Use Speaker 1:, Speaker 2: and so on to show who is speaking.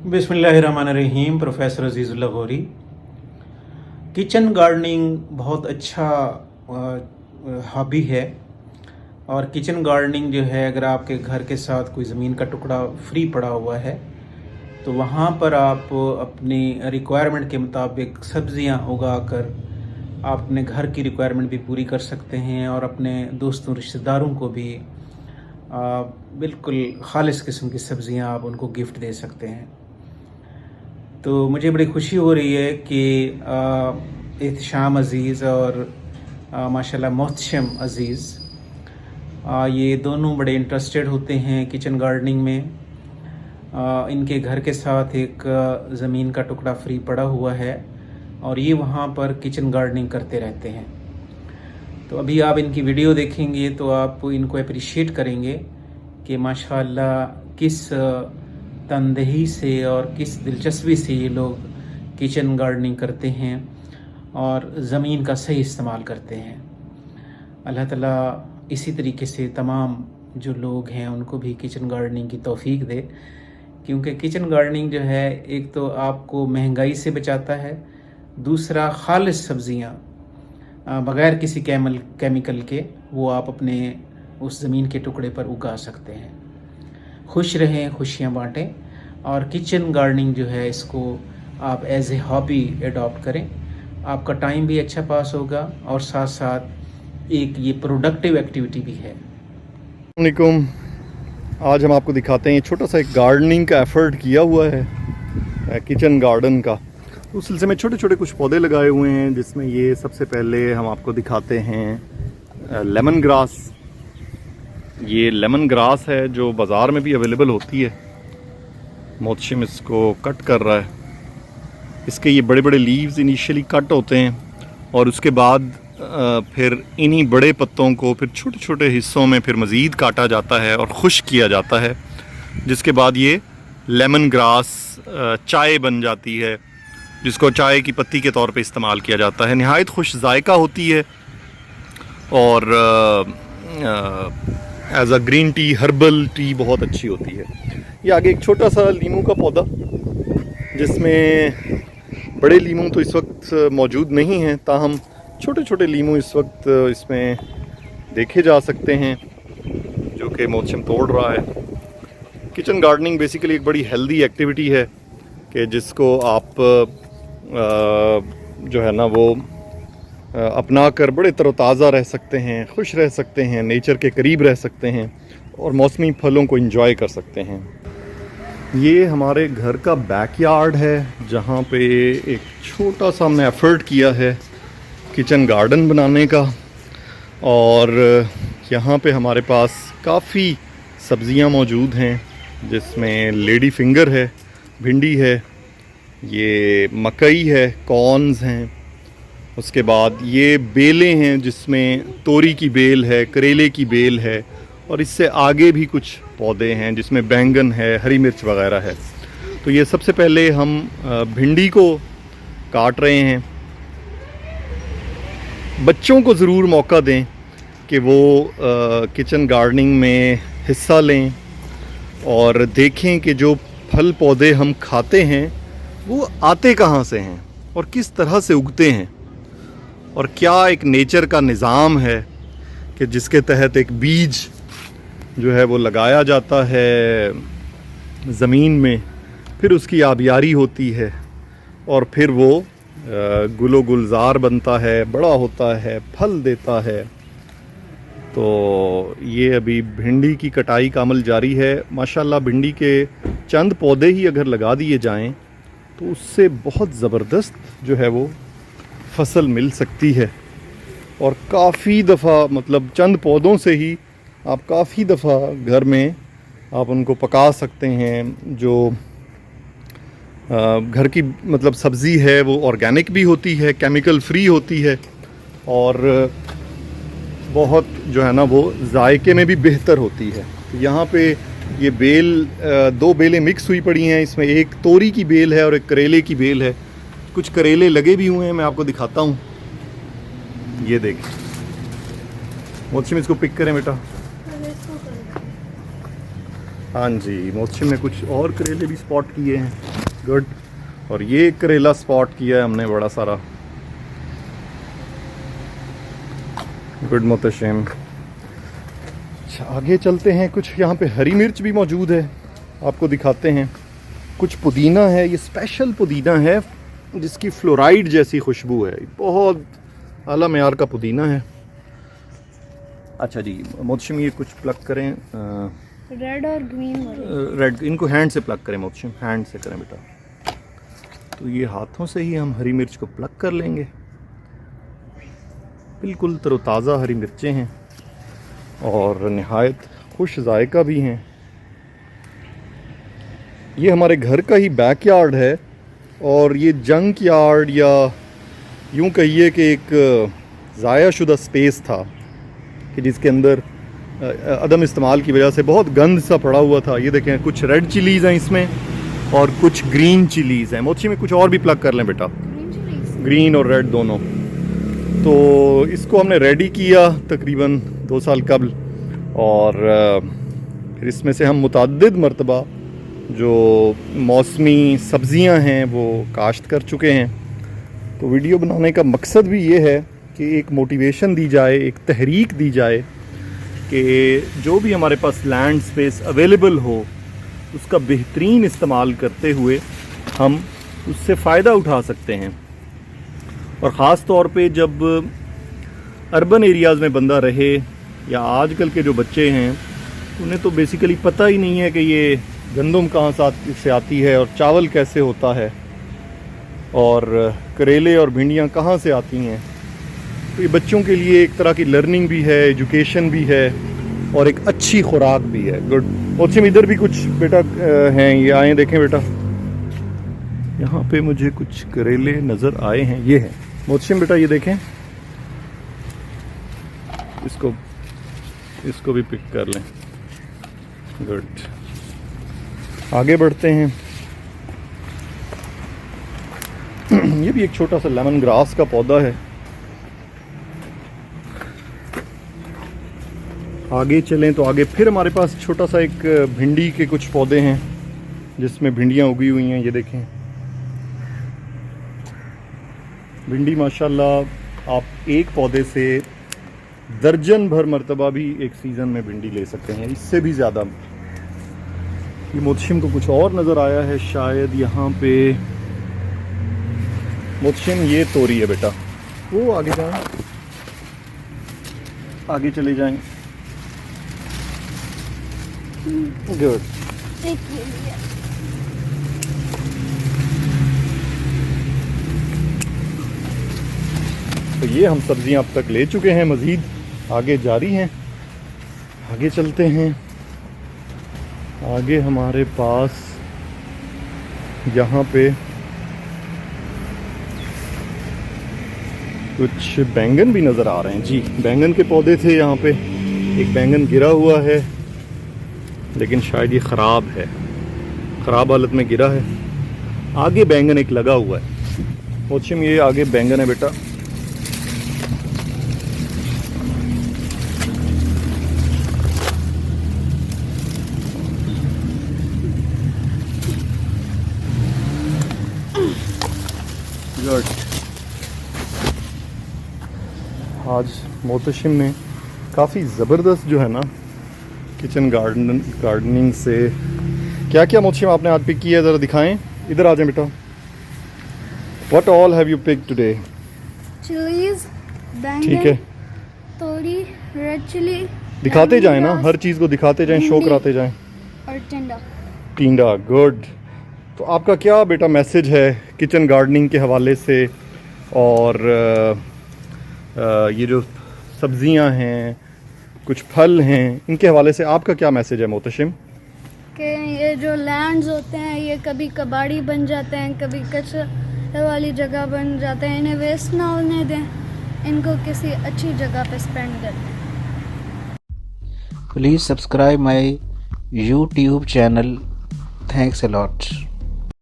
Speaker 1: बिस्मिल्लाहिर्रहमानिर्रहीम। Professor अजीज़ुल्लाह Gauri. Kitchen gardening बहुत अच्छा हॉबी है। और किचन गार्डनिंग जो है, अगर आपके घर के साथ कोई ज़मीन का टुकड़ा फ्री पड़ा हुआ है तो वहाँ पर आप अपनी रिक्वायरमेंट के मुताबिक सब्ज़ियाँ उगा कर आप अपने घर की रिक्वायरमेंट भी पूरी कर सकते हैं और अपने दोस्तों रिश्तेदारों को भी बिल्कुल खालिस किस्म की सब्ज़ियाँ आप उनको गिफ्ट दे सकते हैं। तो मुझे बड़ी खुशी हो रही है कि एहतशाम अज़ीज़ और माशाल्लाह मोहतशम अज़ीज़ ये दोनों बड़े इंटरेस्टेड होते हैं किचन गार्डनिंग में। इनके घर के साथ एक ज़मीन का टुकड़ा फ्री पड़ा हुआ है और ये वहाँ पर किचन गार्डनिंग करते रहते हैं। तो अभी आप इनकी वीडियो देखेंगे तो आप इनको अप्रिशिएट करेंगे कि माशाल्लाह किस तनदेही से और किस दिलचस्पी से ये लोग किचन गार्डनिंग करते हैं और ज़मीन का सही इस्तेमाल करते हैं। अल्लाह ताला इसी तरीके से तमाम जो लोग हैं उनको भी किचन गार्डनिंग की तौफीक दे, क्योंकि किचन गार्डनिंग जो है एक तो आपको महंगाई से बचाता है, दूसरा खालिस सब्ज़ियाँ बग़ैर किसी केमिकल के वो आप अपने उस ज़मीन के टुकड़े पर उगा सकते हैं। खुश रहें, खुशियाँ बाँटें और किचन गार्डनिंग जो है इसको आप एज ए हॉबी एडॉप्ट करें। आपका टाइम भी अच्छा पास होगा और साथ साथ एक ये प्रोडक्टिव एक्टिविटी भी है।
Speaker 2: अस्सलामुअलैकुम। आज हम आपको दिखाते हैं छोटा सा एक गार्डनिंग का एफ़र्ट किया हुआ है किचन गार्डन का। उस सिलसिले में छोटे छोटे कुछ पौधे लगाए हुए हैं, जिसमें ये सबसे पहले हम आपको दिखाते हैं लेमन ग्रास। ये लेमन ग्रास है जो बाज़ार में भी अवेलेबल होती है। मोहतशिम इसको कट कर रहा है। इसके ये बड़े बड़े लीव्स इनिशियली कट होते हैं और उसके बाद फिर इन्हीं बड़े पत्तों को फिर छोटे छोटे हिस्सों में फिर मज़ीद काटा जाता है और खुश्क किया जाता है, जिसके बाद ये लेमन ग्रास चाय बन जाती है, जिसको चाय की पत्ती के तौर पे इस्तेमाल किया जाता है। नहायत खुश जायका होती है और as a green tea, herbal tea बहुत अच्छी होती है। ये आगे एक छोटा सा लीमू का पौधा, जिसमें बड़े लीमू तो इस वक्त मौजूद नहीं हैं, ताहम छोटे छोटे लीमू इस वक्त इसमें देखे जा सकते हैं, जो कि मोहतशिम तोड़ रहा है। किचन गार्डनिंग बेसिकली एक बड़ी हेल्दी एक्टिविटी है कि जिसको आप जो है ना वो अपना कर बड़े तरोताज़ा रह सकते हैं, खुश रह सकते हैं, नेचर के करीब रह सकते हैं और मौसमी फलों को एंजॉय कर सकते हैं। ये हमारे घर का बैकयार्ड है, जहाँ पे एक छोटा सा हमने एफ़र्ट किया है किचन गार्डन बनाने का। और यहाँ पे हमारे पास काफ़ी सब्ज़ियाँ मौजूद हैं, जिसमें लेडी फिंगर है, भिंडी है, ये मकई है, कॉर्न्स हैं, उसके बाद ये बेलें हैं जिसमें तोरी की बेल है, करेले की बेल है, और इससे आगे भी कुछ पौधे हैं जिसमें बैंगन है, हरी मिर्च वगैरह है। तो ये सबसे पहले हम भिंडी को काट रहे हैं। बच्चों को ज़रूर मौका दें कि वो किचन गार्डनिंग में हिस्सा लें और देखें कि जो फल पौधे हम खाते हैं वो आते कहाँ से हैं और किस तरह से उगते हैं, और क्या एक नेचर का निज़ाम है कि जिसके तहत एक बीज जो है वो लगाया जाता है ज़मीन में, फिर उसकी आबियारी होती है और फिर वो गुलो गुलजार बनता है, बड़ा होता है, फल देता है। तो ये अभी भिंडी की कटाई का अमल जारी है। माशाल्लाह भिंडी के चंद पौधे ही अगर लगा दिए जाएं तो उससे बहुत ज़बरदस्त जो है वो फसल मिल सकती है। और काफ़ी दफ़ा मतलब चंद पौधों से ही आप काफ़ी दफ़ा घर में आप उनको पका सकते हैं। जो घर की मतलब सब्ज़ी है वो ऑर्गेनिक भी होती है, केमिकल फ्री होती है और बहुत जो है ना वो जायके में भी बेहतर होती है। तो यहाँ पे ये बेल दो बेलें मिक्स हुई पड़ी हैं। इसमें एक तोरी की बेल है और एक करेले की बेल है। कुछ करेले लगे भी हुए हैं, मैं आपको दिखाता हूँ। ये देखिए, मोहतशिम इसको पिक करें बेटा। हाँ जी, मोहतशिम ने कुछ और करेले भी स्पॉट किए हैं। गुड. और ये करेला स्पॉट किया है हमने बड़ा सारा. गुड मोहतशिम. अच्छा, आगे चलते हैं. कुछ यहाँ पे हरी मिर्च भी मौजूद है, आपको दिखाते हैं. कुछ पुदीना है, ये स्पेशल पुदीना है जिसकी फ्लोराइड जैसी खुशबू है. बहुत आला मेयार का पुदीना है. अच्छा जी मोहतशिम, ये कुछ प्लग करें.
Speaker 3: रेड और ग्रीन
Speaker 2: रेड, इनको हैंड से प्लग करें मोहतशिम, हैंड से करें बेटा. तो ये हाथों से ही हम हरी मिर्च को प्लग कर लेंगे. बिल्कुल तरोताज़ा हरी मिर्चें हैं और नहायत खुश जायका भी हैं. ये हमारे घर का ही बैक यार्ड है और ये जंक यार्ड या यूं कहिए कि एक ज़ाया शुदा स्पेस था कि जिसके अंदर अदम इस्तेमाल की वजह से बहुत गंद सा पड़ा हुआ था. ये देखें, कुछ रेड चिलीज़ हैं इसमें और कुछ ग्रीन चिलीज़ हैं. मोची में कुछ और भी प्लग कर लें बेटा, ग्रीन और रेड दोनों. तो इसको हमने रेडी किया तकरीबन 2 साल कबल और फिर इसमें से हम मुतअद्दिद मरतबा जो मौसमी सब्ज़ियां हैं वो काश्त कर चुके हैं. तो वीडियो बनाने का मकसद भी ये है कि एक मोटिवेशन दी जाए, एक तहरीक दी जाए कि जो भी हमारे पास लैंड स्पेस अवेलेबल हो उसका बेहतरीन इस्तेमाल करते हुए हम उससे फ़ायदा उठा सकते हैं. और ख़ास तौर पे जब अर्बन एरियाज़ में बंदा रहे या आजकल के जो बच्चे हैं उन्हें तो बेसिकली पता ही नहीं है कि ये गंदम कहाँ से आती है और चावल कैसे होता है और करेले और भिंडियाँ कहाँ से आती हैं. तो ये बच्चों के लिए एक तरह की लर्निंग भी है, एजुकेशन भी है और एक अच्छी खुराक भी है. गुड. मोहसिम, इधर भी कुछ बेटा हैं, ये आए देखें बेटा. यहाँ पे मुझे कुछ करेले नज़र आए हैं. ये है मोहसिम बेटा, ये देखें, इसको भी पिक कर लें. गुड. आगे बढ़ते हैं. ये भी एक छोटा सा लेमन ग्रास का पौधा है. आगे चलें तो आगे फिर हमारे पास छोटा सा एक भिंडी के कुछ पौधे हैं जिसमें भिंडियाँ उगी हुई हैं. ये देखें भिंडी माशाल्लाह आप एक पौधे से दर्जन भर मरतबा भी एक सीज़न में भिंडी ले सकते हैं, इससे भी ज़्यादा. ये मोहसिम को कुछ और नज़र आया है शायद यहाँ पे. मोहसिम, ये तोरी है बेटा. वो आगे जाएं, आगे चले जाएं. गुड. तो ये हम सब्जियां अब तक ले चुके हैं, मज़ीद आगे जारी हैं. आगे चलते हैं. आगे हमारे पास यहाँ पे कुछ बैंगन भी नज़र आ रहे हैं. जी, बैंगन के पौधे थे यहाँ पे. एक बैंगन गिरा हुआ है लेकिन शायद ये ख़राब है, ख़राब हालत में गिरा है. आगे बैंगन एक लगा हुआ है. मोहसिम, ये आगे बैंगन है बेटा. गुड. आज मोहतशिम ने काफ़ी ज़बरदस्त जो है ना किचन गार्डनिंग से क्या क्या मोहतशिम आपने आज पिक किया, ज़रा दिखाएं. इधर आ जाएं बेटा. What all have you pick today?
Speaker 3: Chillies,
Speaker 2: ठीक है,
Speaker 3: तोरी, रेड चिली.
Speaker 2: दिखाते जाएं ना, हर चीज़ को दिखाते जाएं, शो कराते जाएं.
Speaker 3: और
Speaker 2: टिंडा. गुड. तो आपका क्या बेटा मैसेज है किचन गार्डनिंग के हवाले से और ये जो सब्जियां हैं, कुछ फल हैं, इनके हवाले से आपका क्या मैसेज है मोहतशिम?
Speaker 3: कि ये जो लैंड्स होते हैं ये कभी कबाड़ी बन जाते हैं, कभी कचरे वाली जगह बन जाते हैं. इन्हें वेस्ट ना होने दें, इनको किसी अच्छी जगह पे स्पेंड कर दें.
Speaker 1: Please subscribe my YouTube channel. Thanks a lot.